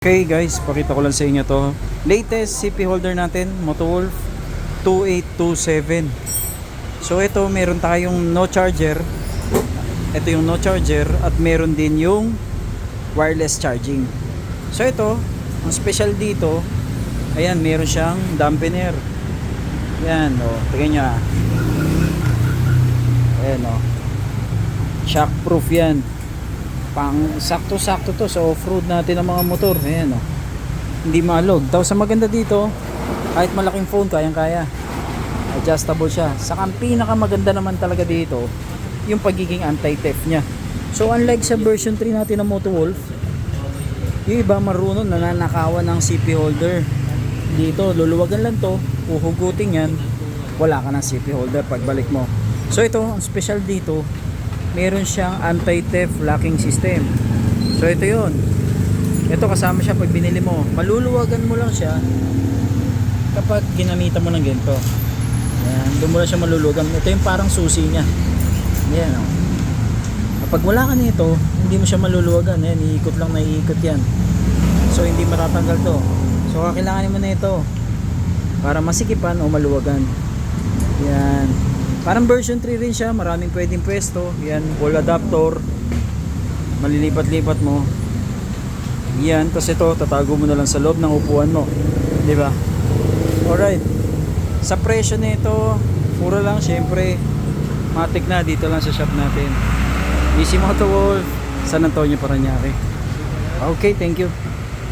Okay guys, pakita ko lang sa inyo to. Latest CP holder natin, Motowolf 2827. So ito, meron tayong no charger. Ito yung no charger at meron din yung wireless charging. So ito, ang special dito, ayan, meron siyang dampener. Yan, tingnan nyo. Ayan, shockproof yan. Pang sakto-sakto to sa off-road natin ng mga motor. Ayan, hindi malog. Tapos sa maganda dito, kahit malaking phone, kayang-kaya. Adjustable siya. Saka ang pinakamaganda naman talaga dito, yung pagiging anti-theft niya. So unlike sa version 3 natin ng Motowolf, yung iba marunong nananakawan ng CP holder. Dito, luluwagan lang to, uhugutin yan, wala ka ng CP holder pagbalik mo. So ito, ang special dito, meron siyang anti-theft locking system. So ito yun. Ito kasama siya pag binili mo. Maluluwagan mo lang siya kapag ginamitan mo ng ganito. Ayan, doon mo lang siya maluluwagan. Ito yung parang susi niya. Ayan, kapag wala ka nito, hindi mo siya maluluwagan. Ayan, iikot lang na iikot yan. So hindi matatanggal to. So kailangan mo na ito para masikipan o maluwagan. Yan. Parang version 3 rin siya, maraming pwedeng pwesto. Yan, wall adapter. Malilipat-lipat mo. Yan, tapos ito, tatago mo na lang sa loob ng upuan mo. Di ba? Alright. Sa presyo nito, mura lang, syempre. Matik na, dito lang sa shop natin. Easy Motowolf, San Antonio, Parañaque. Okay, thank you.